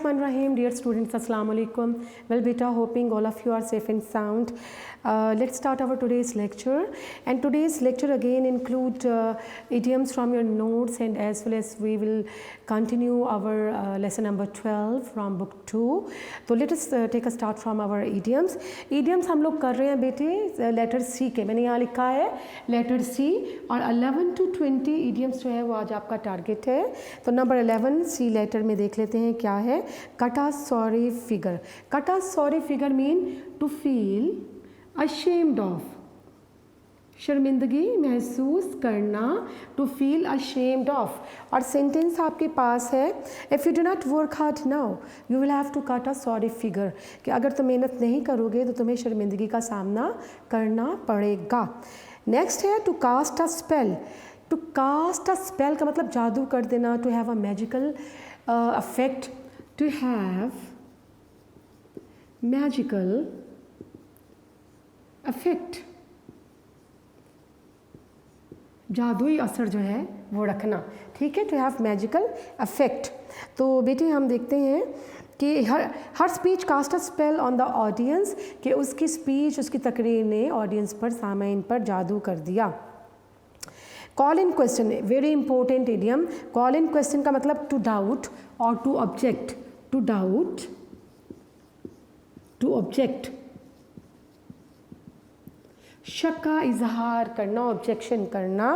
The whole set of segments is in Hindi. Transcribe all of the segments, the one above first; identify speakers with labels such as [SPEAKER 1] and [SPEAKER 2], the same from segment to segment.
[SPEAKER 1] Bismillahirrahmanirrahim. Dear students, Assalamu alaikum. Well, beta, hoping all of you are safe and sound. Let's start our today's lecture. And today's lecture again include idioms from your notes, and as well as we will continue our lesson number 12 from book 2. So let us take a start from our idioms. Idioms हम लोग कर रहे हैं बेटे लेटर सी के, मैंने यहाँ लिखा है लेटर सी, और 11 to 20 idioms जो है वो आज आपका टारगेट है. तो नंबर 11 सी लेटर में देख लेते हैं क्या है. Cut a sorry figure. Cut a sorry figure mean to feel ashamed of, शर्मिंदगी महसूस करना, टू फील ashamed of. और सेंटेंस आपके पास है, if you do not work hard now you will have to cut a sorry figure, कि अगर तुम मेहनत नहीं करोगे तो तुम्हें शर्मिंदगी का सामना करना पड़ेगा. नेक्स्ट है to cast a spell. To cast a spell का मतलब जादू कर देना, to have a magical effect, to have magical effect, जादुई असर जो है वो रखना. ठीक है, टू हैव मैजिकल अफेक्ट. तो बेटे हम देखते हैं कि हर speech cast a spell on the audience, कि उसकी स्पीच, उसकी तकरीर ने ऑडियंस पर, सामाइन पर जादू कर दिया. Call in question, very important idiom. Call in question का मतलब टू डाउट और to object. To doubt, to object, शक का इजहार करना, ऑब्जेक्शन करना.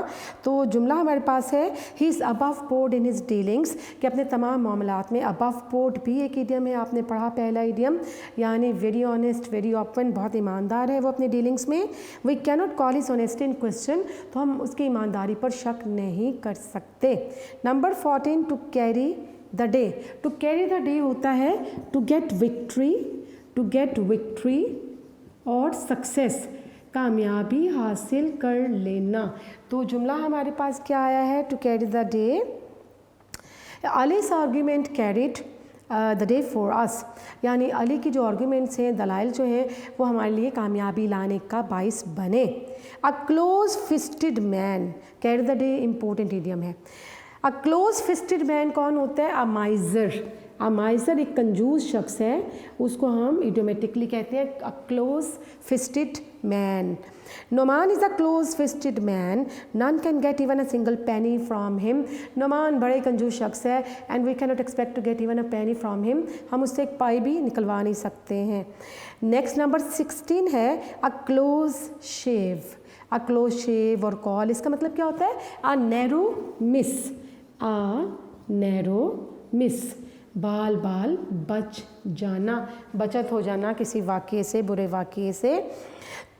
[SPEAKER 1] तो जुमला हमारे पास है he is above board in his dealings, कि अपने तमाम मामलात में. अबव बोर्ड भी एक इडियम है, आपने पढ़ा पहला इडियम, यानी वेरी ऑनेस्ट, वेरी ओपन, बहुत ईमानदार है वो अपने डीलिंग्स में. We can not call his honesty in question, तो हम उसकी ईमानदारी पर शक नहीं कर सकते. Number 14 to carry the day. To carry the day होता है to get victory, to get victory और सक्सेस, कामयाबी हासिल कर लेना. तो जुमला हमारे पास क्या आया है, to carry the day. Ali's argument carried the day for us, यानी अली की जो आर्ग्यूमेंट्स हैं, दलाइल जो हैं, वो हमारे लिए कामयाबी लाने का बाइस बने. A close fisted man, carry the day important idiom है. अ क्लोज फिस्टेड मैन कौन होता है, अ माइजर. अ माइजर एक कंजूस शख्स है, उसको हम इडियोमेटिकली कहते हैं a close fisted man. Noman is a close fisted man, none can get even a single penny from him. Noman बड़े कंजूस शख्स है, and we can not expect to get even a penny from him, हम उससे एक पाई भी निकलवा नहीं सकते हैं. नेक्स्ट नंबर 16 है a close shave. A close शेव और कॉल, इसका मतलब क्या होता है, a narrow miss. A narrow miss, बाल बाल बच जाना, बचत हो जाना किसी वाक़ये से, बुरे वाक़ये से.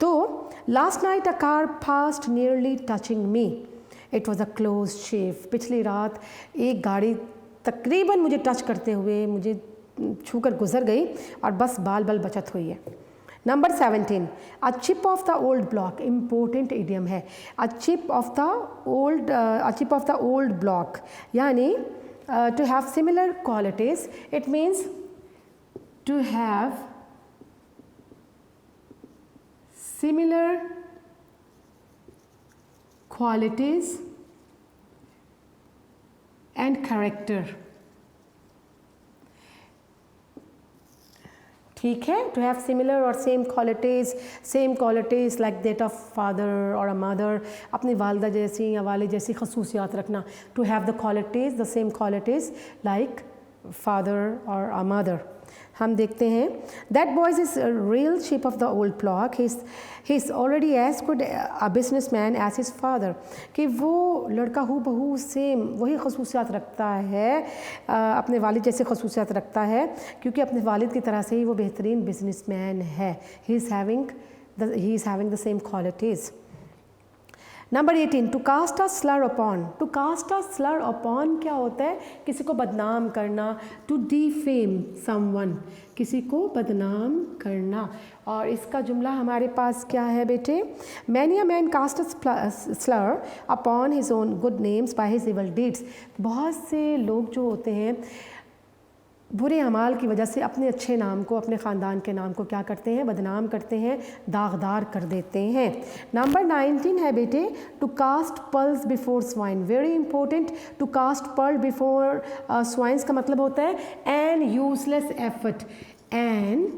[SPEAKER 1] तो last night a car passed nearly touching me, it was a close shave. पिछली रात एक गाड़ी तकरीबन मुझे टच करते हुए, मुझे छूकर गुजर गई, और बस बाल बाल बचत हुई है. Number 17 a chip of the old block, important idiom है. A chip of the old block, यानी to have similar qualities, it means to have similar qualities and character. ठीक है, to have similar or same qualities like that of father or a mother, अपनी वालदा जैसी या वाले जैसी खसूसियात रखना. to have the qualities, the same qualities like father or a mother. हम देखते हैं that boy is a real sheep of the old block, he is already as good a businessman as his father, कि वो लड़का हूँ बहू सेम वही खसूसियात रखता है, अपने वालिद जैसे खसूसियात रखता है, क्योंकि अपने वालिद की तरह से ही वो बेहतरीन बिजनेसमैन है. he is having the same qualities. Number 18 to cast a slur upon. To cast a slur upon क्या होता है, किसी को बदनाम करना. टू डिफेम समवन, किसी को बदनाम करना. और इसका जुमला हमारे पास क्या है बेटे, many a man cast a slur upon his own good names by his evil deeds. बहुत से लोग जो होते हैं बुरे अमाल की वजह से अपने अच्छे नाम को, अपने ख़ानदान के नाम को क्या करते हैं, बदनाम करते हैं, दागदार कर देते हैं। नंबर 19 है बेटे, to cast pearls before swine, very important. To cast pearl before swines का मतलब होता है an useless effort, an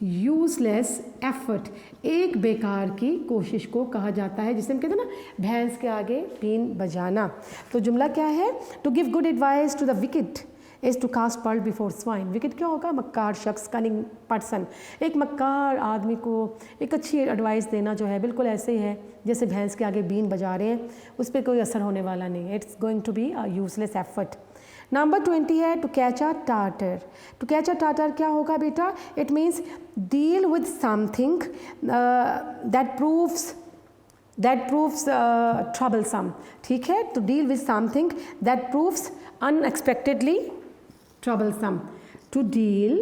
[SPEAKER 1] useless effort, एक बेकार की कोशिश को कहा जाता है, जिसे हम कहते हैं ना भैंस के आगे बीन बजाना। तो जुमला क्या है, to give good advice to the wicked is to cast pearl before swine. Wicked क्या होगा, मक्कार शख्स, कनिंग पर्सन। एक मक्कार आदमी को एक अच्छी एडवाइस देना जो है बिल्कुल ऐसे ही है जैसे भैंस के आगे बीन बजा रहे हैं, उस पर कोई असर होने वाला नहीं है। It's going to be a useless effort. Number 20 है to catch a tartar. To catch a tartar क्या होगा बेटा, it means deal with something that proves troublesome. ठीक है, to deal with something that proves unexpectedly troublesome, to deal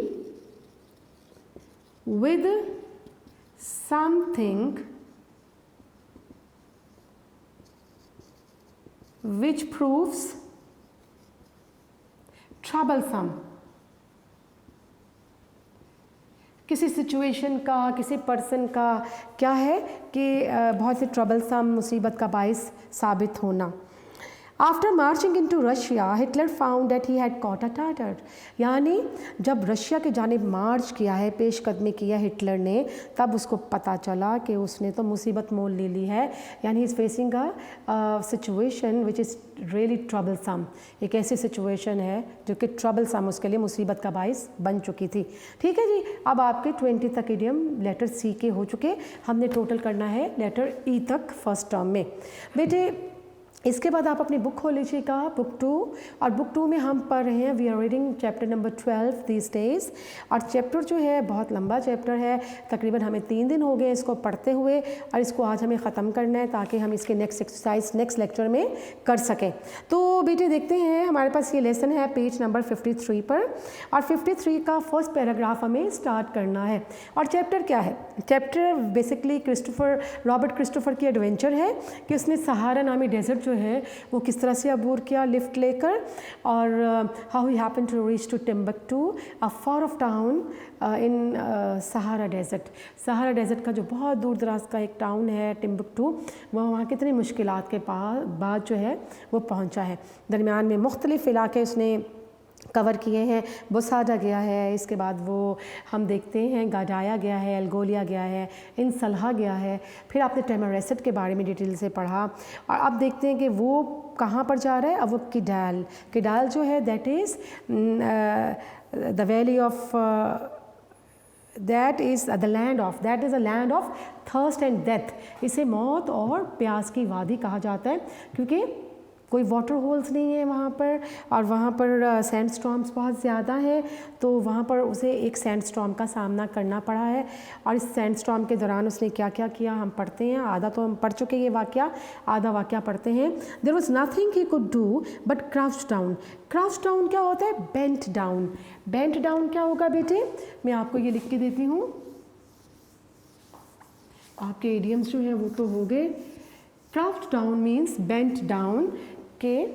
[SPEAKER 1] with something which proves troublesome। किसी सिचुएशन का, किसी पर्सन का क्या है कि बहुत ही ट्रबलसम, मुसीबत का बाइस साबित होना। After marching into Russia Hitler found that he had caught a tartar, यानी जब रशिया की जानिब मार्च किया है, पेशकदमी किया हिटलर ने, तब उसको पता चला कि उसने तो मुसीबत मोल ले ली है, यानी is facing a situation which is really troublesome. एक ऐसी सिचुएशन है जो कि ट्रबलसम, उसके लिए मुसीबत का बाइस बन चुकी थी। ठीक है जी, अब आपके 20 तक इडियम लेटर सी के हो चुके, हमने टोटल करना है लेटर ई तक फर्स्ट टर्म में। बेटे इसके बाद आप अपनी बुक खोल लीजिएगा, बुक 2, और बुक 2 में हम पढ़ रहे हैं, we are reading chapter number 12 these days. और चैप्टर जो है बहुत लंबा चैप्टर है, तकरीबन हमें 3 दिन हो गए इसको पढ़ते हुए, और इसको आज हमें ख़त्म करना है ताकि हम इसके नेक्स्ट एक्सरसाइज नेक्स्ट लेक्चर में कर सकें। तो बेटे देखते हैं, हमारे पास ये लेसन है पेज नंबर 53 पर, और 53 का फर्स्ट पैराग्राफ हमें स्टार्ट करना है। और चैप्टर क्या है, चैप्टर बेसिकली रॉबर्ट क्रिस्टोफर की एडवेंचर है कि उसने सहारा नामी डेजर्ट है वो किस तरह से अबूर किया लिफ्ट लेकर, और how he happen to reach to Timbuktu, a far off town in Sahara desert. Sahara desert का जो बहुत दूर दराज का एक टाउन है टिम्बकटू, वहाँ कितनी मुश्किलात के बाद जो है वो पहुँचा है। दरमियान में मुख्तलिफ़ इलाके उसने कवर किए हैं, बुसाडा गया है, इसके बाद वो हम देखते हैं गाडाया गया है, एल्गोलिया गया है, इनसलहा गया है, फिर आपने टेमरेसेट के बारे में डिटेल से पढ़ा, और अब देखते हैं कि वो कहाँ पर जा रहा है। अब वो किडाल जो है that is the valley of that is a land of thirst and death. इसे मौत और प्यास की वादी कहा जाता है, क्योंकि कोई वाटर होल्स नहीं है वहाँ पर, और वहाँ पर सैंड स्टॉर्म्स बहुत ज़्यादा हैं, तो वहाँ पर उसे एक सैंड स्टॉर्म का सामना करना पड़ा है। और इस सैंड स्टॉर्म के दौरान उसने क्या क्या किया हम पढ़ते हैं, आधा तो हम पढ़ चुके ये वाक़या, आधा वाक़या पढ़ते हैं। There was nothing he could do but crouch down. Crouch down क्या होता है, बेंट डाउन। बेंट डाउन क्या होगा बेटे, मैं आपको ये लिख के देती हूँ, आपके इडियम्स जो हैं वो तो हो गए। Crouch down means bent down, के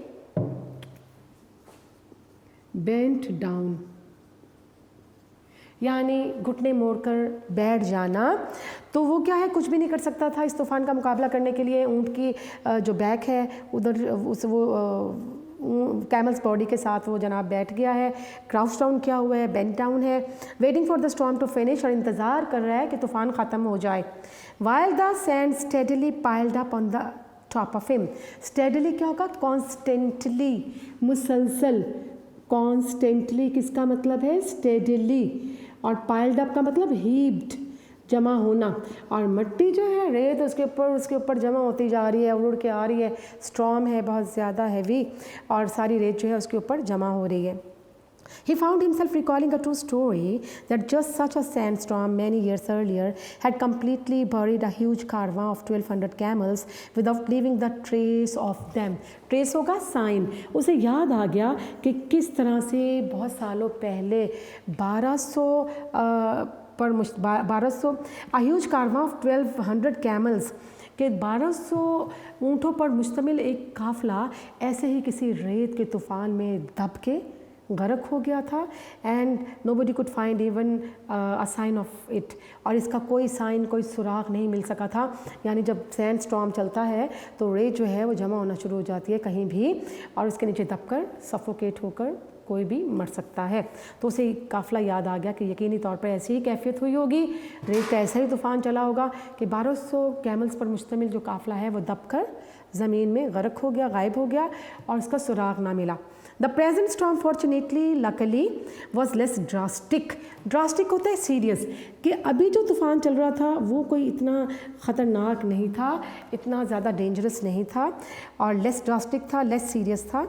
[SPEAKER 1] बेंट डाउन यानी घुटने मोड़कर बैठ जाना। तो वो क्या है, कुछ भी नहीं कर सकता था इस तूफ़ान का मुकाबला करने के लिए। ऊँट की जो बैक है उधर वो कैमल्स बॉडी के साथ वो जनाब बैठ गया है। क्राउच डाउन क्या हुआ है, बेंट डाउन है। Waiting for the storm to finish, और इंतज़ार कर रहा है कि तूफ़ान ख़त्म हो जाए। While the sand steadily piled up on the top of him. Steadily क्या होगा, कॉन्स्टेंटली, मुसलसल। कॉन्स्टेंटली किसका मतलब है, स्टेडली, और पाइल्ड अप का मतलब हीप्ड, जमा होना। और मिट्टी जो है, रेत उसके ऊपर जमा होती जा रही है, उड़ के आ रही है। स्टॉर्म है बहुत ज़्यादा हैवी, और सारी रेत जो है उसके ऊपर जमा हो रही है। He found himself recalling a true story that just such a sandstorm many years earlier had completely buried a huge caravan of 1200 camels without leaving the trace of them. Trace होगा साइन। उसे याद आ गया कि किस तरह से बहुत सालों पहले 1200 a huge caravan of 1200 camels कि 1200 ऊँटों पर मुश्तमिल एक काफ़िला ऐसे ही किसी रेत के तूफ़ान में दब के गर्क हो गया था and nobody could find even a sign of it, और इसका कोई साइन, कोई सुराग नहीं मिल सका था। यानी जब सैंड स्टॉर्म चलता है तो रेत जो है वो जमा होना शुरू हो जाती है कहीं भी, और उसके नीचे दबकर सफोकेट होकर कोई भी मर सकता है। तो उसे काफ़िला याद आ गया कि यकीनी तौर पर ऐसी ही कैफियत हुई होगी, रेत का ऐसा ही तूफ़ान चला होगा कि 1200 कैमल्स पर मुश्तमिल जो काफ़िला है वो दबकर ज़मीन में गर्क हो गया, गायब हो गया और उसका सुराग ना मिला। The present storm fortunately luckily was less drastic. Drastic होता है सीरियस, कि अभी जो तूफ़ान चल रहा था वो कोई इतना ख़तरनाक नहीं था, इतना ज़्यादा डेंजरस नहीं था, और लेस ड्रास्टिक था, लेस सीरियस था।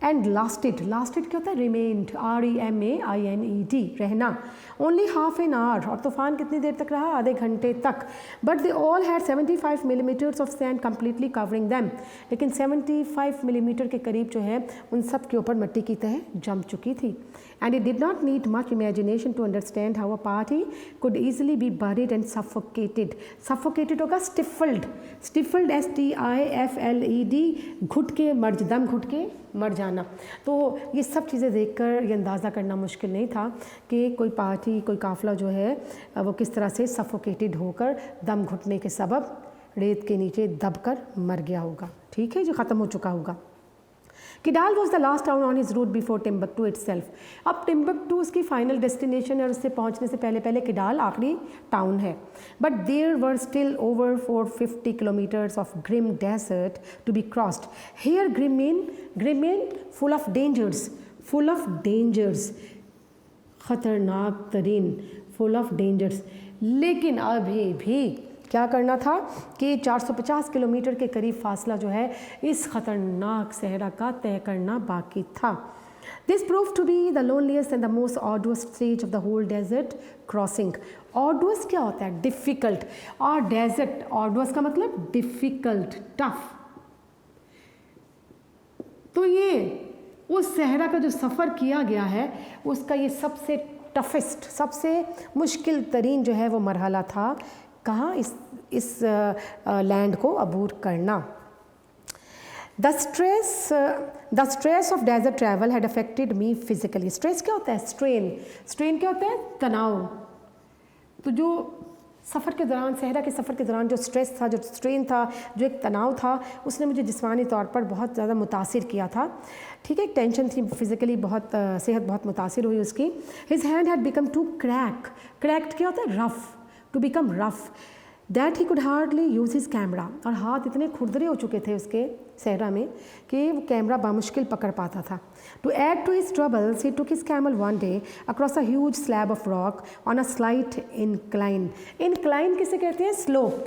[SPEAKER 1] एंड लास्टेड क्या होता है? रिमेन्ड, REMAINED, रहना, ओनली हाफ एन आवर, और तूफ़ान कितनी देर तक रहा? आधे घंटे तक। But they all had 75 millimetres of sand completely covering them, लेकिन 75 मिलीमीटर के करीब जो है उन सब के ऊपर मिट्टी की तह जम चुकी थी। And it did not need much imagination to understand how a party could easily be buried and suffocated. Suffocated होगा stifled, stifled STIFLED, घुट के मर, दम घुट के मर जाना। तो ये सब चीज़ें देखकर ये अंदाज़ा करना मुश्किल नहीं था कि कोई पार्टी, कोई काफ़िला जो है वो किस तरह से सफोकेटेड होकर दम घुटने के सबब रेत के नीचे दबकर मर गया होगा। ठीक है, जो ख़त्म हो चुका होगा। Kidal was the last town on his route before Timbuktu itself. अब टिम्बकटू उसकी फाइनल डेस्टिनेशन है और उससे पहुंचने से पहले पहले किडाल आखिरी टाउन है। But there were still over 450 kilometres of grim desert to be crossed. Here grim mean full of dangers, ख़तरनाक तरीन, फुल ऑफ डेंजर्स। लेकिन अभी भी क्या करना था कि 450 किलोमीटर के करीब फासला जो है इस ख़तरनाक सहरा का तय करना बाकी था। This prove to be the loneliest and the most arduous stage of the whole desert crossing. Arduous क्या होता है? डिफ़िकल्ट, और डेजर्ट, आर्डुअस का मतलब डिफ़िकल्ट, टफ। तो ये उस सहरा का जो सफ़र किया गया है उसका ये सबसे टफेस्ट, सबसे मुश्किल तरीन जो है वो मरहला था। कहाँ? इस लैंड को अबूर करना। The stress of desert travel had affected me physically. Stress क्या होता है? स्ट्रेन क्या होता है? तनाव। तो जो सफ़र के दौरान, सहरा के सफ़र के दौरान जो स्ट्रेस था, जो स्ट्रेन था, जो एक तनाव था, उसने मुझे जिस्मानी तौर पर बहुत ज़्यादा मुतासिर किया था। ठीक है, एक टेंशन थी, फिज़िकली बहुत सेहत बहुत मुतासिर हुई उसकी। His hand had become too cracked क्या होता है? Rough, to become rough, that he could hardly use his camera. और हाथ इतने खुरदरे हो चुके थे उसके सहरा में कि वो कैमरा बामुश्किल पकड़ पाता था। To add to his troubles he took his camel one day across a huge slab of rock on a slight incline. Incline किसे कहते हैं? Slope,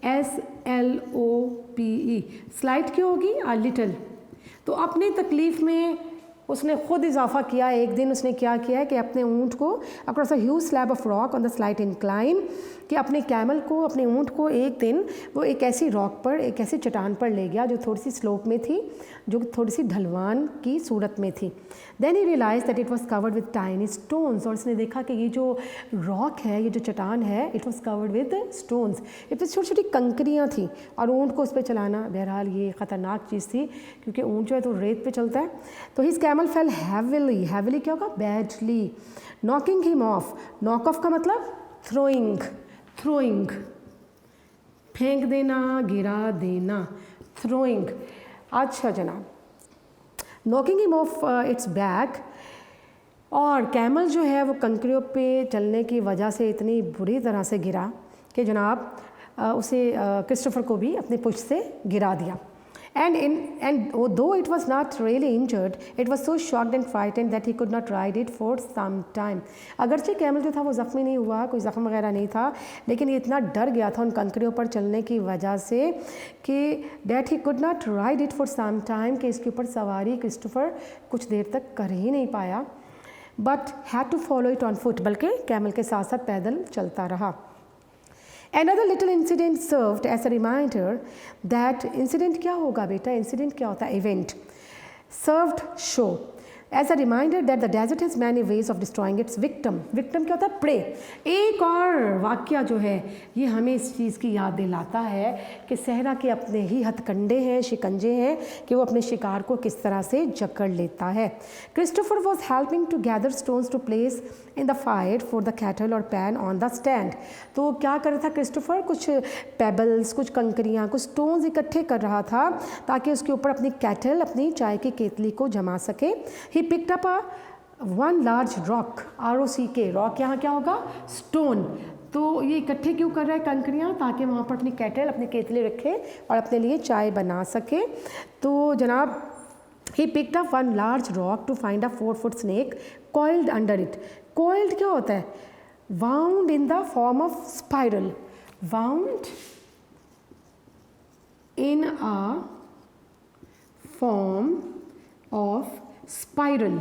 [SPEAKER 1] SLOPE। स्लाइट क्यों होगी? A little. तो अपनी तकलीफ़ में उसने खुद इजाफा किया। एक दिन उसने क्या किया है कि अपने ऊँट को across a huge slab of rock on the slight incline, कि अपने कैमल को, अपने ऊँट को एक दिन वो एक ऐसी रॉक पर, एक ऐसी चट्टान पर ले गया जो थोड़ी सी स्लोप में थी, जो थोड़ी सी ढलवान की सूरत में थी। Then he realize that it was covered with tiny stones. और उसने देखा कि ये जो रॉक है, ये जो चट्टान है, it was covered with stones. It was छोटी छोटी कंकरियाँ थी, और ऊँट को उस पर चलाना बहरहाल ये ख़तरनाक चीज़ थी, क्योंकि ऊँट जो है तो रेत पे चलता है। तो हिज कैमल फेल हैविली क्या होगा? Badly, knocking him of. Knock off का मतलब थ्रोइंग, फेंक देना, गिरा देना, थ्रोइंग। अच्छा जनाब, knocking him of its back. और कैमल जो है वो कंकरियों पे चलने की वजह से इतनी बुरी तरह से गिरा कि जनाब उसे क्रिस्टोफर को भी अपनी पुश्त से गिरा दिया। And though it was not really injured, it was so shocked and frightened that he could not ride it for some time. अगरचे कैमल जो था वो ज़ख्मी नहीं हुआ, कोई ज़ख्म वगैरह नहीं था, लेकिन ये इतना डर गया था उन कंकरियों पर चलने की वजह से कि that he could not ride it for some time, कि इसके ऊपर सवारी क्रिस्टोफर कुछ देर तक कर ही नहीं पाया। But had to follow it on foot, बल्कि कैमल के साथ साथ पैदल चलता रहा। Another little incident served as a reminder that incident क्या होगा बेटा? incident क्या होता है? event, served show as a reminder that the desert has many ways of destroying its victim. Victim क्या होता है? प्रे। एक और वाक्य जो है ये हमें इस चीज़ की याद दिलाता है कि सहरा के अपने ही हथकंडे हैं, शिकंजे हैं कि वो अपने शिकार को किस तरह से जकड़ लेता है। Christopher was helping to gather stones to place in the fire for the kettle और पैन ऑन द स्टैंड। तो क्या कर रहा था क्रिस्टोफर? कुछ पेबल्स, कुछ कंकरियाँ, कुछ स्टोन्स इकट्ठे कर रहा था ताकि उसके ऊपर अपनी कैटल, अपनी चाय की केतली को जमा सके। He picked up a one large rock, ROCK, rock यहाँ क्या होगा? स्टोन। तो ये इकट्ठे क्यों कर रहा है कंकरियाँ? ताकि वहाँ पर अपनी कैटल, अपनी केतली रखे और अपने लिए चाय बना सके। तो जनाब he picked up one large rock to find a 4-foot snake coiled under it. Coiled क्या होता है? Wound in the form of spiral. Wound in a form of spiral.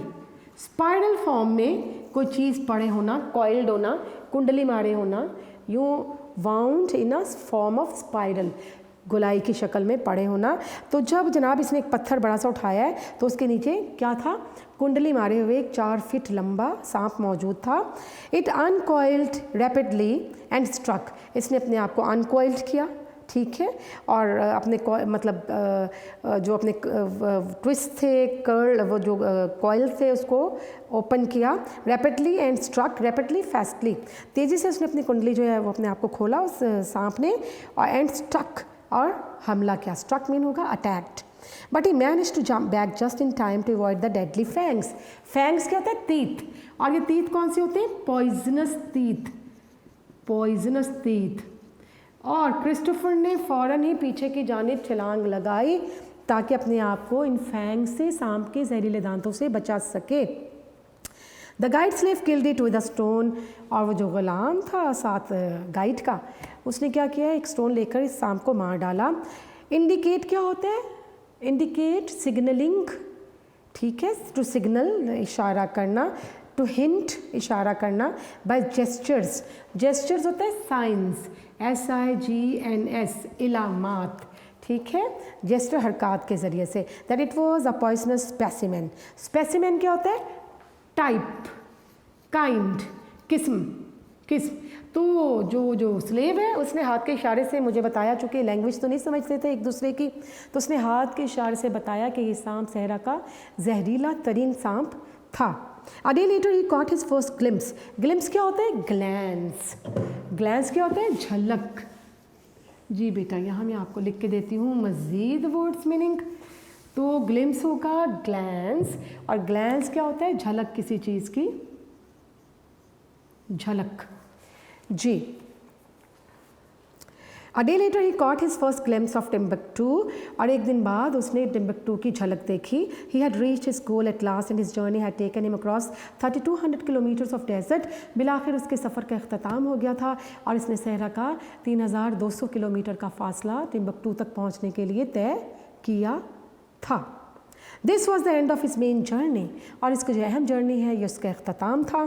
[SPEAKER 1] Spiral form में कोई चीज़ पड़े होना, कॉइल्ड होना, कुंडली मारे होना, यूँ wound in a form of spiral, गोलाई की शक्ल में पड़े होना। तो जब जनाब इसने एक पत्थर बड़ा सा उठाया है तो उसके नीचे क्या था? कुंडली मारे हुए एक 4 फीट लंबा सांप मौजूद था। It uncoiled rapidly and struck. इसने अपने आप को अनकॉइल्ड किया, ठीक है, और अपने मतलब जो अपने ट्विस्ट थे, कर्ल, वो जो कॉइल थे उसको ओपन किया। Rapidly and struck, rapidly fastly, तेज़ी से उसने अपनी कुंडली जो है वो अपने आप को खोला उस सांप ने, और एंड स्ट्रक, और हमला किया। स्ट्रक मीन होगा attacked. But he manage to jump back just in time to avoid the deadly fangs. Fangs क्या होता है? तीत। और ये तीत कौन से होते हैं? पॉइजनस तीत, पॉइजनस तीत। और क्रिस्टोफर ने फ़ौरन ही पीछे की जानिब छलांग लगाई ताकि अपने आप को इन फैंग से, सांप के जहरीले दांतों से बचा सके। The guide slave killed it with a stone. और वो जो गुलाम था साथ गाइड का, उसने क्या किया? एक स्टोन लेकर इस सांप को मार डाला। इंडिकेट क्या होता है? इंडिकेट सिग्नलिंग, ठीक है, टू सिग्नल, इशारा करना, टू हिंट, इशारा करना, बाय जेस्चर्स। जेस्चर्स होता है साइंस, SIGNS, इलामात, ठीक है, जेस्टर हरकत के ज़रिए से। That it was a poisonous specimen. Specimen क्या होता है? टाइप, काइंड, किस्म, किस्म। तो जो स्लेव है उसने हाथ के इशारे से मुझे बताया, चूँकि लैंग्वेज तो नहीं समझते थे एक दूसरे की, तो उसने हाथ के इशारे से बताया कि ये सांप सहरा का जहरीला तरीन सांप था। A day later he caught his first glimpse. Glimpse क्या होता है? ग्लैंस। ग्लैंस क्या होता है? झलक। जी बेटा, यहाँ मैं आपको लिख के देती हूँ मज़ीद वर्ड्स मीनिंग। तो ग्लिम्स होगा ग्लैंस, और ग्लैंस क्या होता है? झलक, किसी चीज़ की झलक। जी। A day later he caught his first glimpse of Timbuktu. और एक दिन बाद उसने टिम्बकटू की झलक देखी। He had reached his goal at last and his journey had taken him across 3200 kilometers of desert. बिलाखिर उसके सफ़र का अख्ताम हो गया था और इसने सहरा का 3200 किलोमीटर का फासला टिम्बकटू तक पहुंचने के लिए तय किया था। This was the end of his main journey. और इसकी जो अहम जर्नी है ये उसका अख्ताम था।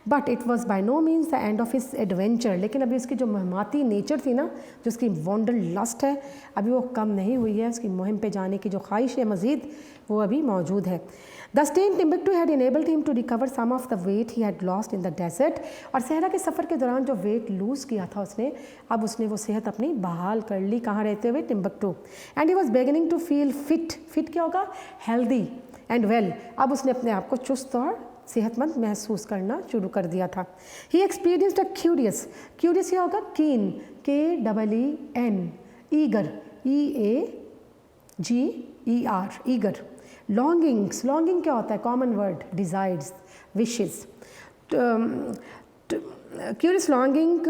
[SPEAKER 1] But it was by no means the end of his adventure. लेकिन अभी उसकी जो महमाती नेचर थी ना, जो उसकी वॉन्डर लस्ट है, अभी वो कम नहीं हुई है। उसकी मुहिम पे जाने की जो ख्वाहिश है मज़ीद, वो अभी मौजूद है। The stay in Timbuktu had enabled him to recover some of the weight he had lost in the desert. और सहरा के सफ़र के दौरान जो वेट लूज़ किया था उसने, अब उसने वो सेहत अपनी बहाल कर ली। कहाँ रहते हुए? Timbuktu. And he was beginning to feel fit. Fit क्या होगा? Healthy and well. अब उसने अपने आप को चुस्त और सेहतमंद महसूस करना शुरू कर दिया था। ही एक्सपीरियंस्ड अ क्यूरियस। क्यूरियस क्या होगा? कीन, KEEN, eager, EAGER, eager. Longings, longing क्या होता है? Common word, desires, wishes. Curious longing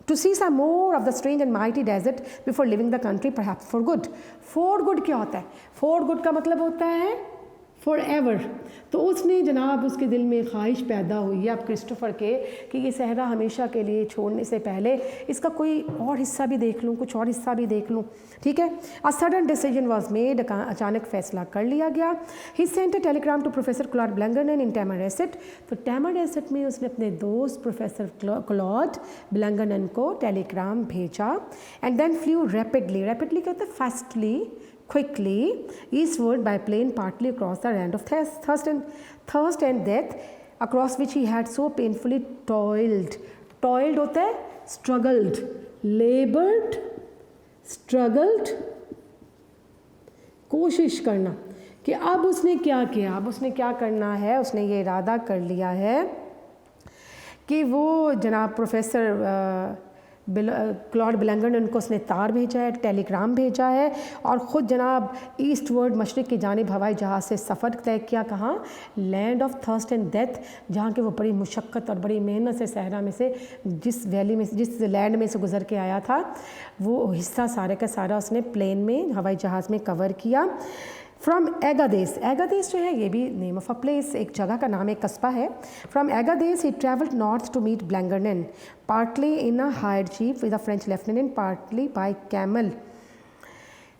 [SPEAKER 1] to see some more of the strange and mighty desert before leaving the country, perhaps for good. For good क्या होता है? For good का मतलब होता है फॉर एवर। तो उसने जनाब, उसके दिल में ख्वाहिश पैदा हुई है अब क्रिस्टोफर के कि ये सहरा हमेशा के लिए छोड़ने से पहले इसका कोई और हिस्सा भी देख लूँ, कुछ और हिस्सा भी देख लूँ, ठीक है। A sudden decision was made. अचानक फैसला कर लिया गया। He sent a telegram to professor Claude Blanguernon in Tamanrasset. तो टैमरडेसेट में उसने अपने दोस्त प्रोफेसर क्लॉड ब्लैंगरनन को टेलीग्राम भेजा। And then flew rapidly. Rapidly क्या होता है? Fastly quickly eastward by plane partly across the land of thirst and death across which he had so painfully toiled. Toiled होता है struggled, labored, struggled, कोशिश करना। कि अब उसने क्या किया, अब उसने क्या करना है, उसने ये इरादा कर लिया है कि वो जनाब प्रोफेसर क्लॉड बिलंगर ने उनको उसने तार भेजा है, टेलीग्राम भेजा है और ख़ुद जनाब ईस्ट वर्ड मशरिक़ की जानिब हवाई जहाज़ से सफ़र तय किया। कहाँ? Land of thirst and death, जहाँ के वो बड़ी मुशक्क़त और बड़ी मेहनत से सहरा में से जिस वैली में जिस लैंड में से गुज़र के आया था वो हिस्सा सारे का सारा उसने प्लेन में हवाई जहाज़ में कवर किया। फ्रॉम एगादेस, एगादेस जो है ये भी नेम ऑफ अ प्लेस, एक जगह का नाम है, एक कस्बा है। From Agadez he travelled north to meet Blanguernon, partly in a hired jeep with a French lieutenant, partly by camel.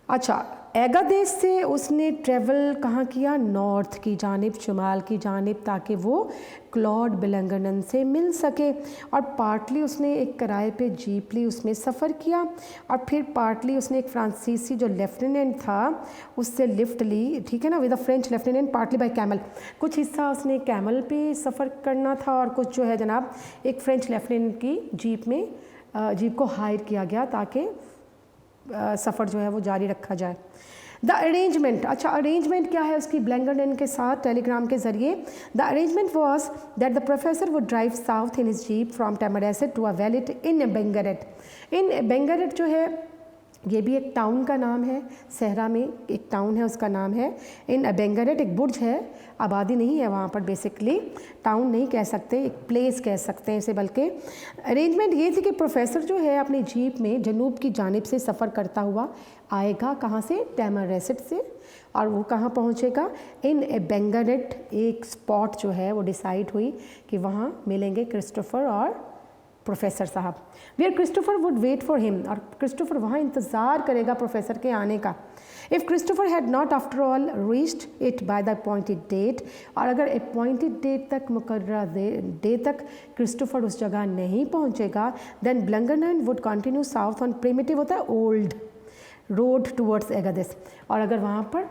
[SPEAKER 1] अच्छा, एगादेस से उसने ट्रेवल कहाँ किया? नॉर्थ की जानिब, शुमाल की जानिब, ताकि वो क्लॉड बिलंगरनेन से मिल सके। और पार्टली उसने एक किराए पे जीप ली, उसमें सफ़र किया और फिर पार्टली उसने एक फ्रांसीसी जो लेफ्टिनेंट था उससे लिफ्ट ली, ठीक है ना, with a French lieutenant, partly by camel. कुछ हिस्सा उसने कैमल पे सफ़र करना था और कुछ जो है जनाब एक फ्रेंच लेफ्टिनेंट की जीप में जीप को हायर किया गया ताकि सफ़र जो है वो जारी रखा जाए। द अरेंजमेंट, अच्छा अरेंजमेंट क्या है उसकी ब्लैंगरनेन के साथ टेलीग्राम के ज़रिए? The arrangement was that the professor would drive south in his jeep from Tamanrasset to a well at In Abangarit. In Abangarit जो है ये भी एक टाउन का नाम है, सहरा में एक टाउन है उसका नाम है इन बेंगरेट, एक बुर्ज है, आबादी नहीं है वहाँ पर, बेसिकली टाउन नहीं कह सकते, एक प्लेस कह सकते हैं इसे। बल्कि अरेंजमेंट ये थी कि प्रोफेसर जो है अपनी जीप में जनूब की जानिब से सफ़र करता हुआ आएगा, कहाँ से? टैमरसेट से, और वो कहाँ पहुँचेगा? इन बेंगरेट। एक स्पॉट जो है वो डिसाइड हुई कि वहाँ मिलेंगे क्रिस्टोफर और प्रोफेसर साहब। Where Christopher would wait for him, और क्रिस्टोफर वहाँ इंतज़ार करेगा प्रोफेसर के आने का। If Christopher had not after all reached it by the appointed date, और अगर अपॉइंटेड डेट तक, मुकर्रर डेट तक क्रिस्टोफर उस जगह नहीं पहुँचेगा, then Blanguernon would continue south on primitive होता है ओल्ड रोड टूवर्ड्स एगादेस। और अगर वहाँ पर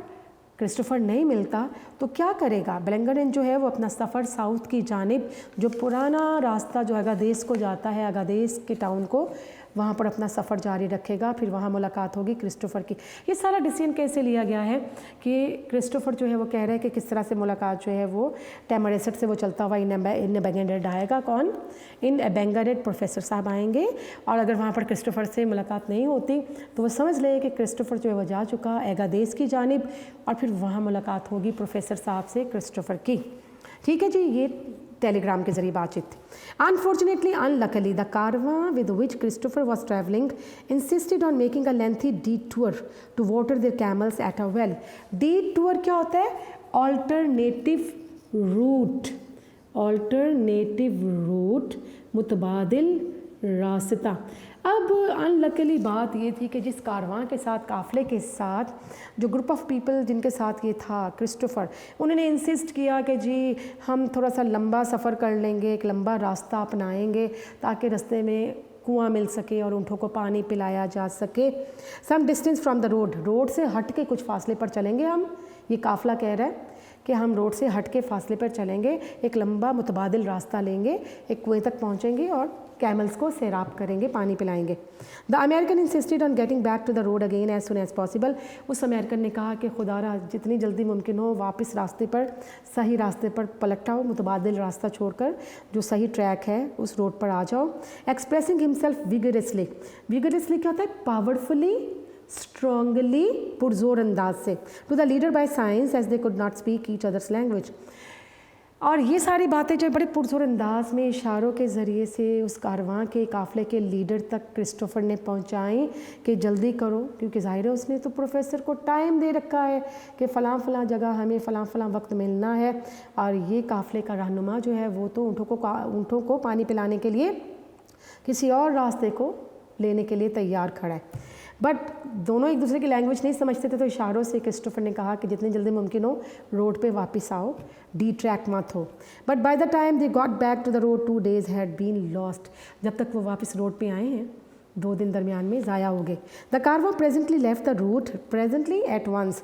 [SPEAKER 1] क्रिस्टोफर नहीं मिलता तो क्या करेगा? ब्लैंगरनेन जो है वो अपना सफ़र साउथ की जानिब, जो पुराना रास्ता जो अगादेस को जाता है, अगादेस के टाउन को, वहाँ पर अपना सफ़र जारी रखेगा। फिर वहाँ मुलाकात होगी क्रिस्टोफर की। ये सारा डिसीजन कैसे लिया गया है कि क्रिस्टोफर जो है वो कह रहे हैं कि किस तरह से मुलाकात जो है वो टैमरसेट से वो चलता हुआ इन बेंगरेट आएगा। कौन? इन बेंगरेट प्रोफेसर साहब आएंगे, और अगर वहाँ पर क्रिस्टोफर से मुलाकात नहीं होती तो वो समझ ले कि क्रिस्टोफर जो है वो जा चुका एगादेस की जानिब, और फिर वहाँ मुलाकात होगी प्रोफेसर साहब से क्रिस्टोफर की। ठीक है जी, ये टेलीग्राम के ज़रिए बातचीत थी। Unfortunately unluckily the caravan with which Christopher was travelling insisted on making a lengthy detour to water their camels at a well. Detour क्या होता है? ऑल्टरनेटिव रूट, ऑल्टरनेटिव रूट, मुतबादिल रास्ता। अब अनलकली बात ये थी कि जिस कारवां के साथ, काफ़िले के साथ, जो ग्रुप ऑफ पीपल जिनके साथ ये था क्रिस्टोफर, उन्होंने इंसिस्ट किया कि जी हम थोड़ा सा लंबा सफ़र कर लेंगे, एक लंबा रास्ता अपनाएंगे ताकि रास्ते में कुआं मिल सके और ऊँटों को पानी पिलाया जा सके। Some distance from the road, road से हट के कुछ फासले पर चलेंगे हम, ये काफ़िला कह रहा है कि हम रोड से हट के फासले पर चलेंगे, एक लंबा मुतबादिल रास्ता लेंगे, एक कुएं तक पहुंचेंगे और कैमल्स को सैराब करेंगे, पानी पिलाएंगे। The American insisted on getting back to the road again as soon as possible. उस अमेरिकन ने कहा कि खुदारा जितनी जल्दी मुमकिन हो वापस रास्ते पर, सही रास्ते पर पलट आओ, मुतबादिल रास्ता छोड़कर जो सही ट्रैक है उस रोड पर आ जाओ। एक्सप्रेसिंग हिमसेल्फ विगरसली, विगरसली क्या होता है? पावरफुली, स्ट्रांगली, पुरजोर अंदाज से। To the leader by signs as they could not speak each other's language. और ये सारी बातें जो बड़े पुरजोर अंदाज में इशारों के ज़रिए से उस कारवां के काफ़िले के लीडर तक क्रिस्टोफर ने पहुंचाई कि जल्दी करो, क्योंकि ज़ाहिर है उसने तो प्रोफेसर को टाइम दे रखा है कि फ़लाँ फ़लाँ जगह हमें फ़लाँ फ़लाँ वक्त मिलना है। और ये काफ़िले का रहनुमा जो है वो तो ऊँटों को पानी पिलाने के लिए किसी और रास्ते को लेने के लिए तैयार खड़ा है। बट दोनों एक दूसरे की लैंग्वेज नहीं समझते थे, तो इशारों से क्रिस्टोफर ने कहा कि जितनी जल्दी मुमकिन हो रोड पे वापस आओ, डी ट्रैक मत हो। But by the time they got back to the road 2 days had been lost. जब तक वो वापस रोड पे आए हैं 2 दिन दरमियान में ज़ाया हो गए। The caravan presently left the route presently at once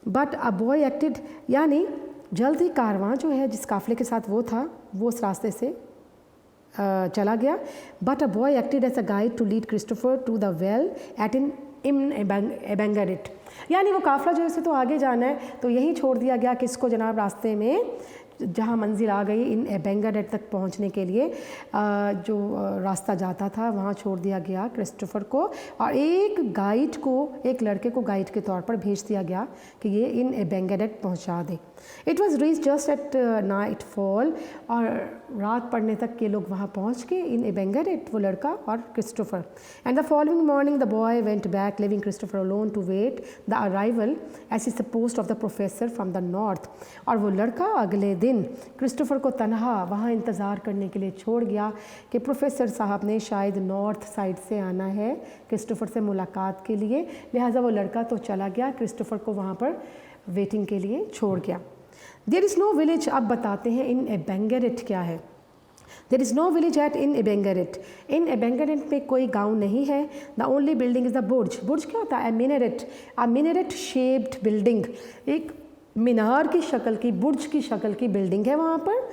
[SPEAKER 1] but a boy acted, यानी जल्द ही कारवां जो है जिस काफ़िले के साथ वो था वो उस रास्ते से चला गया। But a boy acted as a guide to lead Christopher to the well at In Abangarit, यानी वो काफ़िला जो है तो आगे जाना है तो यही छोड़ दिया गया किसको जनाब, रास्ते में जहाँ मंजिल आ गई इन एबेंगरेट तक पहुँचने के लिए जो रास्ता जाता था वहाँ छोड़ दिया गया क्रिस्टोफर को, और एक गाइड को, एक लड़के को गाइड के तौर पर भेज दिया गया कि ये इन एबेंगरेट पहुँचा दे। It was reach just at nightfall, और रात पड़ने तक के लोग वहाँ पहुँच के इन एबेंगरेट, वो लड़का और Christopher. And the following morning the boy went back leaving Christopher alone to wait the arrival as he supposed of the professor from the north, और वो लड़का अगले दिन क्रिस्टोफर को तनहा वहाँ इंतज़ार करने के लिए छोड़ गया कि प्रोफेसर साहब ने शायद नॉर्थ साइड से आना है क्रिस्टोफर से मुलाकात के लिए, लिहाजा वो लड़का तो चला गया, क्रिस्टोफर को वहाँ पर वेटिंग के लिए छोड़ गया। देयर इज़ नो विलेज, अब बताते हैं इन एबेंगरेट क्या है। There is no village at In Abangarit, In Abangarit में कोई गांव नहीं है। The only building is the bordj, बुर्ज क्या होता है, अ मिनरेट शेप्ड बिल्डिंग, एक मीनार की शक्ल की, बुर्ज की शक्ल की बिल्डिंग है वहाँ पर,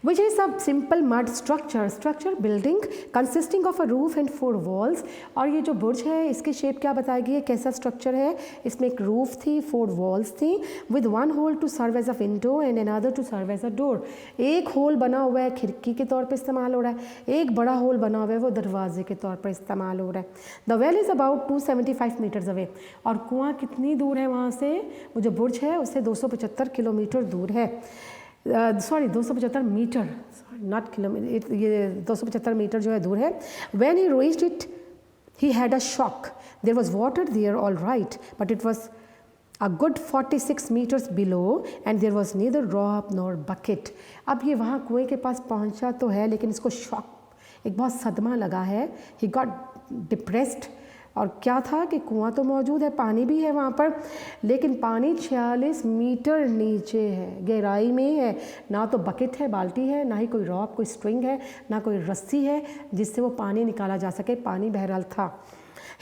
[SPEAKER 1] which is a simple mud structure building consisting of a roof and 4 walls, और ये जो बुर्ज है इसकी शेप क्या बताएगी, ये कैसा स्ट्रक्चर है, इसमें एक रूफ थी, 4 वॉल्स थी, with 1 hole to serve as a window and another to serve as a door, एक होल बना हुआ है खिड़की के तौर पर इस्तेमाल हो रहा है, एक बड़ा होल बना हुआ है वो दरवाजे के तौर पर इस्तेमाल हो रहा है। The well is about 275 metres away, और कुआँ कितनी दूर है वहाँ से, वो जो बुर्ज है उससे 275 किलोमीटर दूर है, 275 मीटर, नॉट किलोमीटर, ये 275 मीटर जो है दूर है। When he reached it he had a shock, there was water there all right but it was a good 46 metres below and there was neither drop nor bucket. अब ये वहाँ कुएँ के पास पहुँचा तो है लेकिन इसको शॉक, एक बहुत सदमा लगा है, ही गॉट डिप्रेस्ड, और क्या था कि कुआं तो मौजूद है, पानी भी है वहाँ पर, लेकिन पानी 46 मीटर नीचे है, गहराई में है, ना तो बकेट है, बाल्टी है, ना ही कोई रॉप, कोई स्ट्रिंग है, ना कोई रस्सी है जिससे वो पानी निकाला जा सके, पानी बहरहाल था।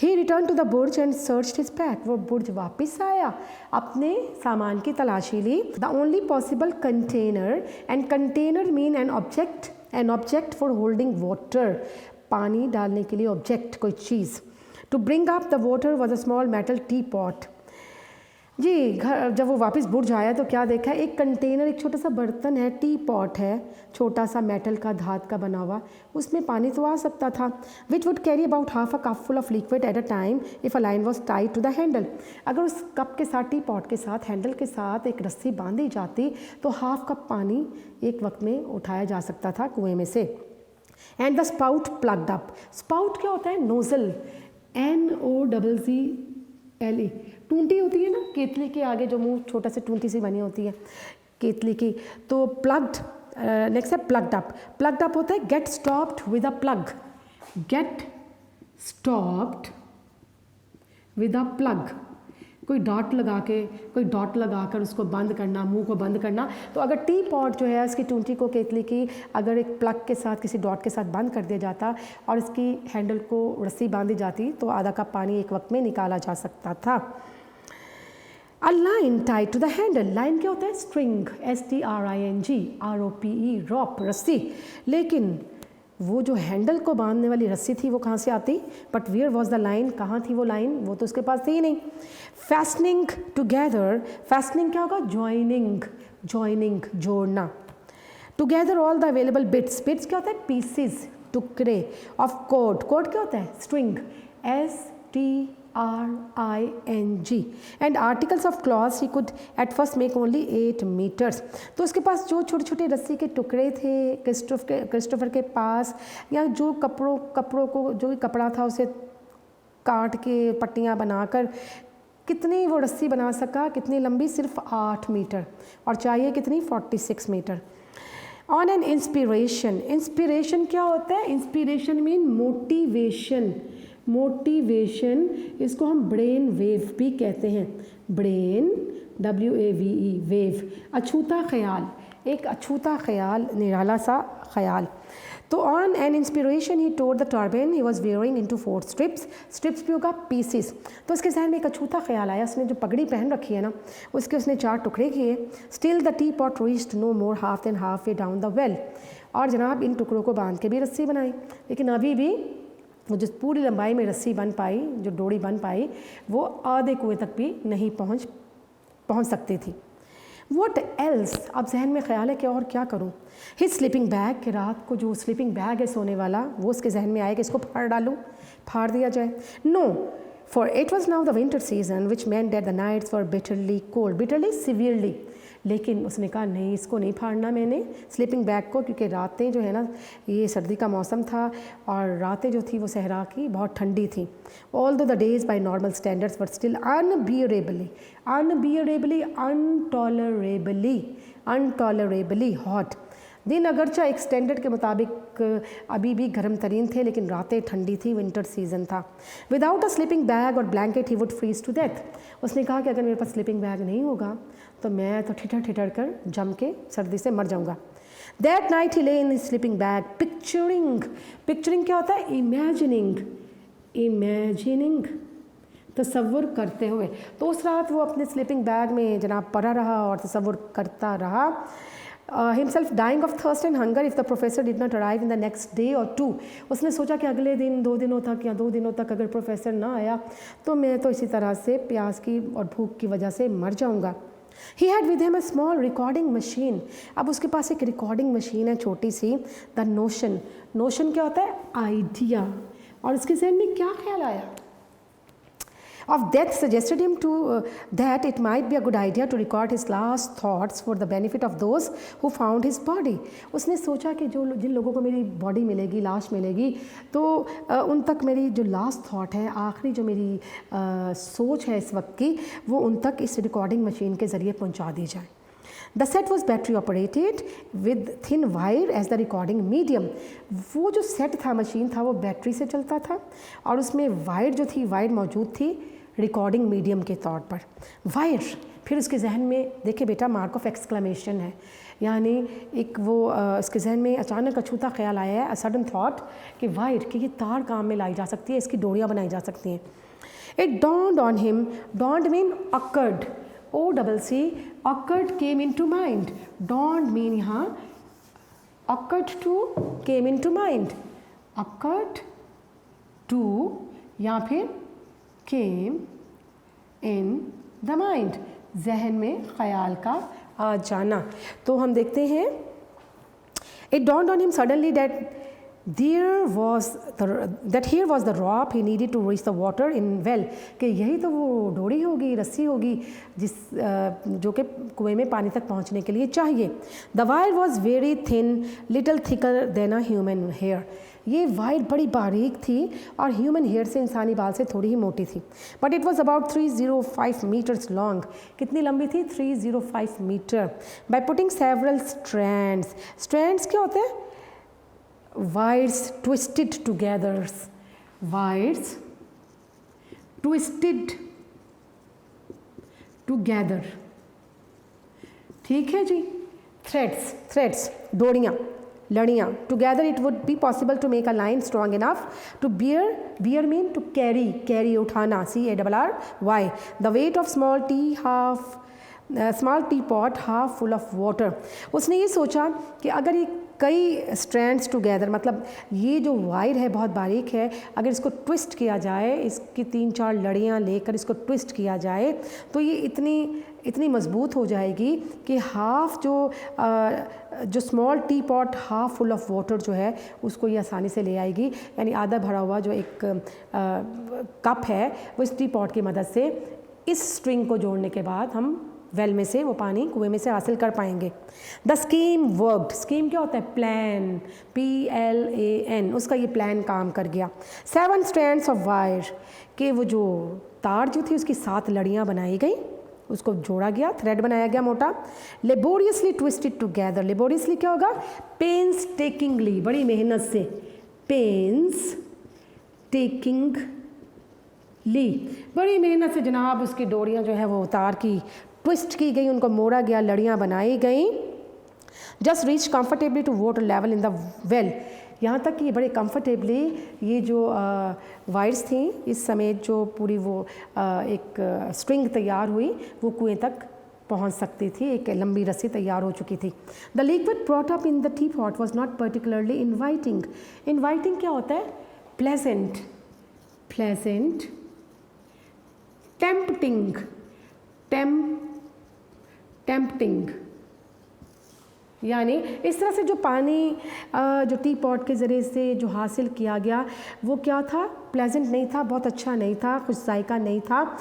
[SPEAKER 1] He returned to the bordj and searched his pack, वो बुर्ज वापस आया, अपने सामान की तलाशी ली। The only possible container, and container mean an object for holding water, पानी डालने के लिए ऑब्जेक्ट, कोई चीज़। To bring up the water was a small metal teapot, जी घर जब वो वापस बुर्ज आया तो क्या देखा, एक कंटेनर, एक छोटा सा बर्तन है, टी पॉट है, छोटा सा मेटल का, धात का बना हुआ, उसमें पानी तो आ सकता था। Which would carry about half a cup full of liquid at a time if a line was tied to the handle, अगर उस कप के साथ, टी पॉट के साथ, हैंडल के साथ एक रस्सी बांधी जाती तो हाफ कप पानी एक वक्त में उठाया जा सकता था कुएँ में से। And the spout plugged up, spout क्या होता है, नोज़ल, NOZZLE, टूंटी होती है ना केतली के आगे जो मुंह छोटा से टूंटी सी बनी होती है केतली की, तो प्लग्ड, नेक्स्ट है प्लग्ड अप, प्लग्ड अप होता है get stopped with a plug, get stopped with a plug, कोई डॉट लगाकर उसको बंद करना, मुंह को बंद करना। तो अगर टी पॉट जो है इसकी टूंटी को, केतली की, अगर एक प्लग के साथ, किसी डॉट के साथ बंद कर दिया जाता और इसकी हैंडल को रस्सी बांधी जाती तो आधा कप पानी एक वक्त में निकाला जा सकता था। A line tied to the handle, line क्या होता है, स्ट्रिंग, STRING, ROPE, रॉप, रस्सी, लेकिन वो जो हैंडल को बांधने वाली रस्सी थी वो कहाँ से आती, but where was the line, कहाँ थी वो लाइन, वो तो उसके पास थी ही नहीं। फैस्टनिंग टुगेदर, फैस्टनिंग क्या होगा, जॉइनिंग, जोड़ना। Together all the available bits, bits क्या होता है, पीसेस, टुकड़े, ऑफ कोड, कोड क्या होता है, string, STRING, and articles of cloth he could at first make only 8 metres, तो उसके पास जो छोटे छोटे रस्सी के टुकड़े थे क्रिस्टोफर के पास, या जो कपड़ों को, जो कपड़ा था उसे काट के पट्टियाँ बनाकर कितनी वो रस्सी बना सका, कितनी लंबी, सिर्फ 8 मीटर, और चाहिए कितनी, 46 metre. On an inspiration, inspiration क्या होता है, इंस्पिरेशन मीन मोटिवेशन, इसको हम ब्रेन वेव भी कहते हैं, ब्रेन WAVE, वेव, अछूता ख्याल, एक अछूता ख्याल, निराला सा ख्याल। तो on an inspiration he tour the turban he was wearing into 4 strips, strips भी होगा पीसेस। तो उसके जहन में एक अछूता ख्याल आया, उसने जो पगड़ी पहन रखी है ना उसके उसने 4 टुकड़े किए। Still the tea pot reached no more half than half way down the well, और जनाब इन टुकड़ों को बांध के भी रस्सी बनाई, लेकिन अभी भी वो जो पूरी लंबाई में रस्सी बन पाई, जो डोरी बन पाई, वो आधे कुएँ तक भी नहीं पहुँच सकती थी। वॉट एल्स, अब जहन में ख्याल है कि और क्या करूँ। हिज स्लीपिंग बैग, के रात को जो स्लीपिंग बैग है सोने वाला, वो उसके जहन में आया कि इसको फाड़ डालूँ, फाड़ दिया जाए। No, for it was now the winter season which meant that the nights were bitterly cold, bitterly severely। लेकिन उसने कहा नहीं, इसको नहीं फाड़ना मैंने स्लीपिंग बैग को, क्योंकि रातें जो है ना, ये सर्दी का मौसम था और रातें जो थी वो सहरा की बहुत ठंडी थी। All though the days by normal standards but still unbearably, untolerably hot. दिन अगरचा एक स्टैंडर्ड के मुताबिक अभी भी गर्म तरीन थे, लेकिन रातें ठंडी थी, विंटर सीजन था। विदाउट अ स्लीपिंग बैग और blanket he would freeze to death. उसने कहा कि अगर मेरे पास स्लीपिंग बैग नहीं होगा तो मैं तो ठिठर कर जम के सर्दी से मर जाऊंगा। दैट नाइट ही ले in his sleeping bag picturing क्या होता है, इमेजिनिंग, तसव्वुर करते हुए। तो उस रात वो अपने स्लीपिंग बैग में जनाब पड़ा रहा और तसव्वुर करता रहा। himself dying of thirst and hunger if the professor did not arrive in the next day or 2। उसने सोचा कि अगले दिन 2 दिनों तक या 2 दिनों तक अगर प्रोफेसर ना आया तो मैं तो इसी तरह से प्यास की और भूख की वजह से मर जाऊंगा। He had with him a small recording machine। अब उसके पास एक रिकॉर्डिंग मशीन है छोटी सी। द नोशन क्या होता है, आइडिया। और उसके जहन में क्या ख्याल आया of death suggested him to that it might be a good idea to record his last thoughts for the benefit of those who found his body। उसने सोचा कि जिन लोगों को मेरी बॉडी मिलेगी, लाश मिलेगी, तो उन तक मेरी जो लास्ट थॉट है, आखिरी जो मेरी सोच है इस वक्त की, वो उन तक इस रिकॉर्डिंग मशीन के ज़रिए पहुंचा दी जाए। The set was battery operated with thin wire as the recording medium. वो जो सेट था, मशीन था, वो बैटरी से चलता था और उसमें वायर जो थी, वायर मौजूद थी रिकॉर्डिंग मीडियम के तौर पर। वायर, फिर उसके जहन में देखे बेटा मार्क ऑफ एक्सक्लेमेशन है, यानी एक वो उसके जहन में अचानक अछूता ख्याल आया है, अ सडन थॉट कि वायर, कि ये तार काम में लाई जा सकती है, इसकी डोरियाँ बनाई जा सकती हैं। It dawned on him, dawned mean occurred, OCC, occurred came into mind, dawned mean यहाँ occurred to came into mind, occurred to या फिर came in the mind, जहन में ख्याल का आ जाना। तो हम देखते हैं it dawned on him suddenly that here was the rope he needed to reach the water in well, कि यही तो वो डोरी होगी, रस्सी होगी जो कि कुएं में पानी तक पहुंचने के लिए चाहिए। The wire was very thin, little thicker than a human hair। ये वायर बड़ी बारीक थी और ह्यूमन हेयर से, इंसानी बाल से थोड़ी ही मोटी थी। But it was about 305 metres long. कितनी लंबी थी, 305 metre. By putting several strands क्या होते हैं, wires twisted together, wires twisted together, ठीक है जी। थ्रेड्स डोरियाँ, लड़ियाँ। Together it would be possible to make a line strong enough to bear mean to carry उठाना, CARRY। The weight of small teapot half full of water. उसने ये सोचा कि अगर ये कई स्ट्रैंड्स टुगेदर, मतलब ये जो वायर है बहुत बारीक है, अगर इसको ट्विस्ट किया जाए, इसकी 3-4 लड़ियाँ लेकर इसको ट्विस्ट किया जाए तो ये इतनी मज़बूत हो जाएगी कि हाफ जो small teapot half full of water जो है उसको ये आसानी से ले आएगी। यानी आधा भरा हुआ जो एक कप है वो इस टी पॉट की मदद से इस स्ट्रिंग को जोड़ने के बाद हम वेल में से वो पानी कुएं में से हासिल कर पाएंगे। The scheme worked. स्कीम क्या होता है, प्लान, PLAN। उसका ये प्लान काम कर गया। 7 स्ट्रैंड्स ऑफ वायर, के वो जो तार जो थी उसकी 7 लड़ियाँ बनाई गई, उसको जोड़ा गया, थ्रेड बनाया गया मोटा। Laboriously twisted together. लेबोरियसली क्या होगा, पेन्स टेकिंगली, बड़ी मेहनत से, पेन्स टेकिंगली, बड़ी मेहनत से जनाब उसकी डोरियाँ जो है वो तार की ट्विस्ट की गई, उनको मोड़ा गया, लड़ियाँ बनाई गई। Just reach comfortably to water level in the well, यहाँ तक कि बड़े कंफर्टेबली ये जो वायर्स थी इस समय जो पूरी वो एक स्ट्रिंग तैयार हुई वो कुएं तक पहुंच सकती थी, एक लंबी रस्सी तैयार हो चुकी थी। The liquid brought up in the tea pot was not particularly inviting. Inviting क्या होता है? प्लेजेंट, प्लेजेंट, टेम्पटिंग, टेम्पटिंग, यानी इस तरह से जो पानी जो टी पॉट के ज़रिए से जो हासिल किया गया वो क्या था? प्लेजेंट नहीं था, बहुत अच्छा नहीं था, कुछ जायका नहीं था।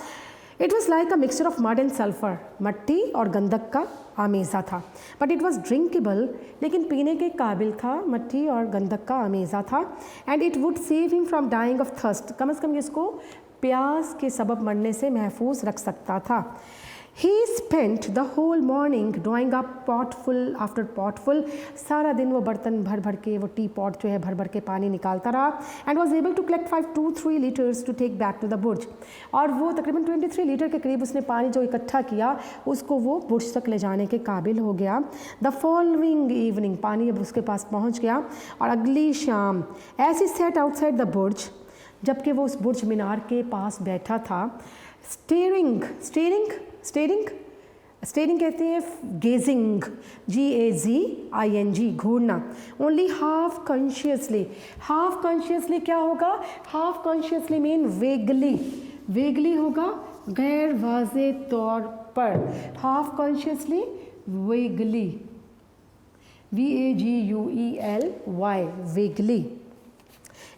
[SPEAKER 1] It was like a mixture of mud and sulphur, मट्टी और गंधक का आमेज़ा था। बट इट वॉज़ ड्रिंकेबल, लेकिन पीने के काबिल था, मट्टी और गंधक का आमेज़ा था। And it would save him from dying of thirst, कम से कम इसको प्यास के सबब मरने से महफूज रख सकता था। He spent the whole morning drawing up potful after potful, सारा दिन वो बर्तन भर भर के वो टी पॉट जो है भर भर के पानी निकालता रहा। and was able to collect 5-3 liters to take back to the बुर्ज, और वो तकरीबन 23 लीटर के करीब उसने पानी जो इकट्ठा किया उसको वो बुर्ज तक ले जाने के काबिल हो गया। द फॉलोइंग इवनिंग, पानी अब उसके पास पहुँच गया, और अगली शाम as he sat outside the बुर्ज, जबकि वो उस बुर्ज मीनार के पास बैठा था, स्टेरिंग कहते हैं गेजिंग, GAZING, घूरना। ओनली हाफ कॉन्शियसली क्या होगा? हाफ कॉन्शियसली मीन वेगली होगा, गैर वाज़े तौर पर। Half consciously, vaguely, VAGUELY, vaguely.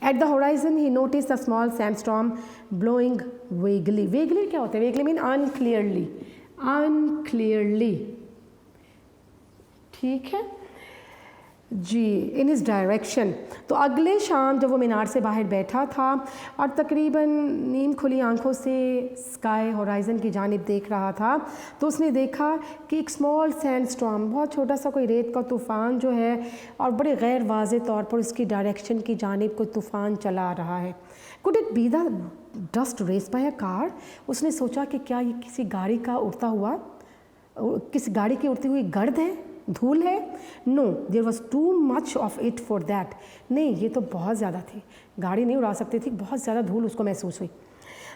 [SPEAKER 1] At the horizon he noticed a small sandstorm blowing vaguely. Vaguely क्या होता है? Vaguely mean unclearly, ठीक है जी, इन इस डायरेक्शन। तो अगले शाम जब वो मीनार से बाहर बैठा था और तकरीबन नींद खुली आंखों से स्काई होराइज़न की जानिब देख रहा था, तो उसने देखा कि एक स्मॉल सैंड स्टॉर्म, बहुत छोटा सा कोई रेत का तूफ़ान जो है, और बड़े गैर वाज़े तौर पर उसकी डायरेक्शन की जानिब कोई तूफ़ान चला रहा है। Could it be the dust raised by a car? उसने सोचा कि क्या ये किसी गाड़ी की उड़ती हुई गर्द है, धूल है? No, there was too much of it for that. नहीं, ये तो बहुत ज़्यादा थी, गाड़ी नहीं उड़ा सकती थी, बहुत ज़्यादा धूल उसको महसूस हुई।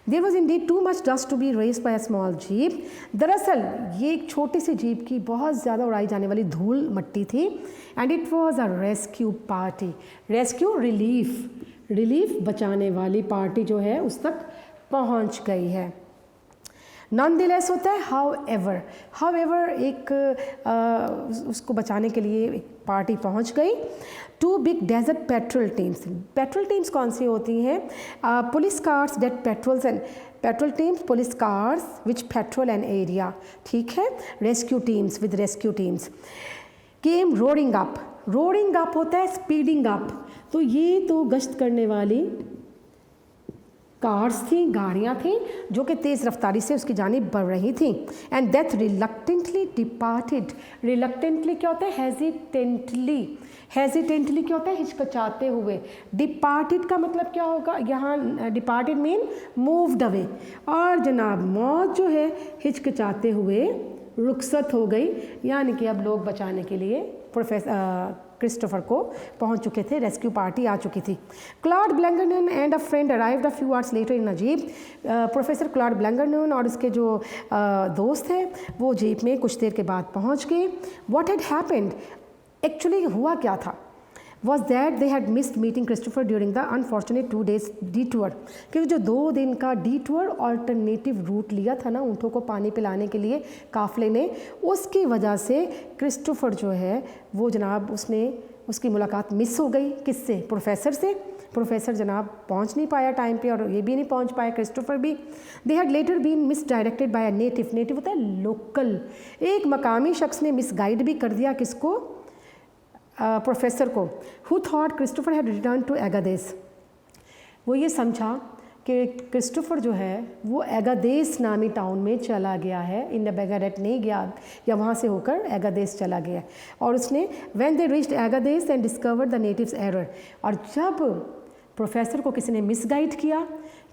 [SPEAKER 1] There was indeed too much dust to be raised by a small jeep. दरअसल ये एक छोटी सी जीप की बहुत ज़्यादा उड़ाई जाने वाली धूल मट्टी थी। And it was a rescue party. Rescue, relief बचाने वाली पार्टी जो है उस तक पहुंच गई है। नॉनदिलेस होता है हाउएवर, एक उसको बचाने के लिए एक पार्टी पहुंच गई। 2 बिग डेजर्ट पेट्रोल टीम्स कौन सी होती हैं? Police cars that patrols and patrol teams, police cars which patrol an area, ठीक है। Rescue teams came roaring up होता है स्पीडिंग अप, तो ये तो गश्त करने वाली कार्स थी, गाड़ियाँ थीं जो कि तेज़ रफ्तारी से उसकी जानिब बढ़ रही थीं। And that reluctantly departed. Reluctantly क्या होता है? हेजिटेंटली क्या होता है? हिचकिचाते हुए। डिपार्टेड का मतलब क्या होगा? यहाँ डिपार्टेड मीन मूव्ड अवे, और जनाब मौत जो है हिचकिचाते हुए रुखसत हो गई, यानी कि अब लोग बचाने के लिए क्रिस्टोफर को पहुंच चुके थे, रेस्क्यू पार्टी आ चुकी थी। Claude Blanguernon and a friend arrived a few hours later in a jeep. Professor Claude Blanguernon और उसके जो दोस्त हैं वो जीप में कुछ देर के बाद पहुंच गए। व्हाट हैड हैपेंड, एक्चुअली हुआ क्या था? Was that they had missed meeting Christopher during the unfortunate 2 days detour. क्योंकि जो 2 दिन का डिटूर ऑल्टरनेटिव रूट लिया था ना ऊँटों को पानी पिलाने के लिए काफ़िले ने, उसकी वजह से क्रिस्टोफर जो है वो जनाब उसकी मुलाकात मिस हो गई। किससे? प्रोफेसर से। प्रोफेसर जनाब पहुंच नहीं पाया टाइम पे, और ये भी नहीं पहुंच पाया क्रिस्टोफर भी। They had later been misdirected by a native होता है लोकल, एक मकामी शख्स ने मिस गाइड भी कर दिया किसको? प्रोफेसर को। Who thought Christopher had return to Agadez. वो ये समझा कि क्रिस्टोफर जो है वो एगादेस नामी टाउन में चला गया है, इन बेगाडेट नहीं गया, या वहाँ से होकर एगादेस चला गया। और उसने when they reached Agadez and discovered the natives error, और जब प्रोफेसर को किसी ने मिसगाइड किया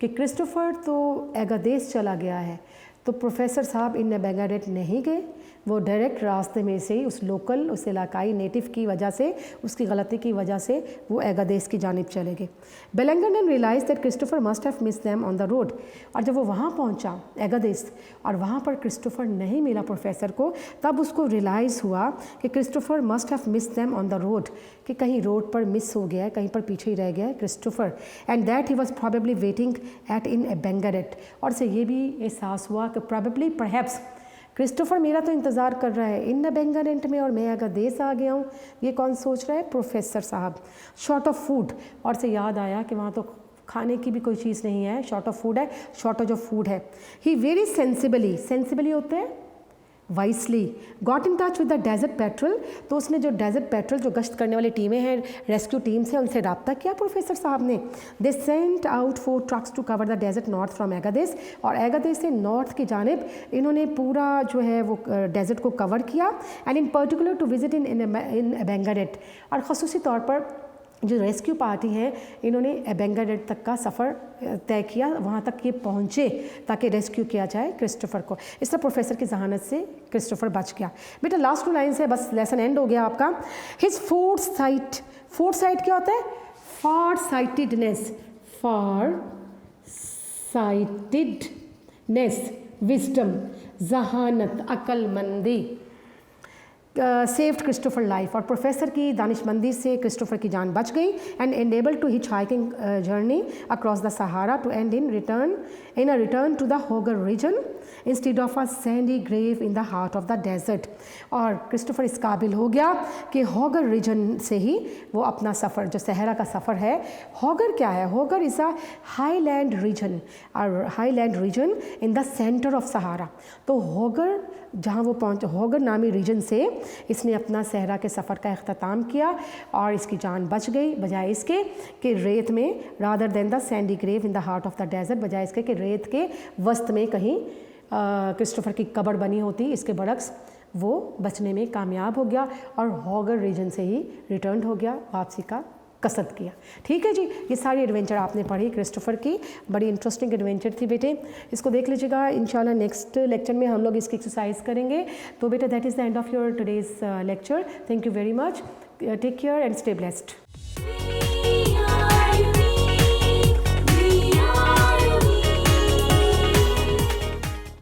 [SPEAKER 1] कि क्रिस्टोफर तो एगादेस चला गया है, तो प्रोफेसर साहब इन बेगाडेट नहीं गए, वो डायरेक्ट रास्ते में से उस लोकल, उस इलाकाई नेटिव की वजह से, उसकी गलती की वजह से वो एगादेस की जानिब चले गए। Blanguernon realise that Christopher must have miss them on the road. और जब वो वहाँ पहुँचा एगादेस और वहाँ पर क्रिस्टोफर नहीं मिला प्रोफेसर को, तब उसको रियलाइज़ हुआ कि Christopher must have miss them on the road, कि कहीं रोड पर मिस हो गया है, कहीं पर पीछे ही रह गया है Christopher, and that he was probably waiting at In Abangarit. और से ये भी एहसास हुआ कि प्रॉबेबली परहैप्स क्रिस्टोफर मेरा तो इंतज़ार कर रहा है इन एबेंगरेट में और मैं एगादेस आ गया हूँ। ये कौन सोच रहा है? प्रोफेसर साहब। शॉर्ट ऑफ फूड, और से याद आया कि वहाँ तो खाने की भी कोई चीज़ नहीं है, शॉर्ट ऑफ फूड है, शॉर्टेज ऑफ फूड है। ही वेरी सेंसिबली होते हैं wisely got in touch with the desert patrol. तो उसने जो डेजर्ट पेट्रोल जो गश्त करने वाली टीमें हैं, रेस्क्यू टीम्स हैं, उनसे रब्ता किया प्रोफेसर साहब ने। They sent out 4 trucks to cover the desert north from Agadez. और एगादेस से नॉर्थ की जानिब इन्होंने पूरा जो है वो डेजर्ट को कवर किया, and in particular to visit In Abangarit. और ख़ुसूसी तौर पर जो रेस्क्यू पार्टी है, इन्होंने एबेंगरेट तक का सफ़र तय किया, वहाँ तक ये पहुँचे ताकि रेस्क्यू किया जाए क्रिस्टोफर को। इस तरह प्रोफेसर की जहानत से क्रिस्टोफर बच गया। बेटा लास्ट 2 लाइन्स है, बस लेसन एंड हो गया आपका। हिज फोर्साइट क्या होता है? फार साइटेडनेस, विजडम, जहानत, अक्लमंदी सेव्ड क्रिस्टोफर लाइफ। और प्रोफेसर की दानिशमंदी से क्रिस्टोफर की जान बच गई, and enable to hitchhiking journey across the Sahara to end in a return to the Hoggar region instead of a sandy grave in the heart of the desert. और क्रिस्टोफर इस काबिल हो गया कि होगर रीजन से ही वो अपना सफ़र, जो सहरा का सफ़र है, होगर क्या है? Hoggar is a highland region, और highland region in the centre of Sahara. तो होगर जहाँ वो पहुँच, होगर नामी रीजन से इसने अपना सहरा के सफ़र का अख्ताम किया और इसकी जान बच गई, बजाय इसके कि रेत में, rather than the sandy grave in the heart of the desert, बजाय इसके कि रेत के वस्त में कहीं क्रिस्टोफर की कब्र बनी होती। इसके बरक्स वो बचने में कामयाब हो गया और होगर रीजन से ही रिटर्न हो गया, वापसी का कसद किया। ठीक है जी, ये सारी एडवेंचर आपने पढ़ी क्रिस्टोफर की, बड़ी इंटरेस्टिंग एडवेंचर थी बेटे। इसको देख लीजिएगा, इंशाल्लाह नेक्स्ट लेक्चर में हम लोग इसकी एक्सरसाइज करेंगे। तो बेटा that is the end of your today's lecture. Thank you very much, take care and stay blessed.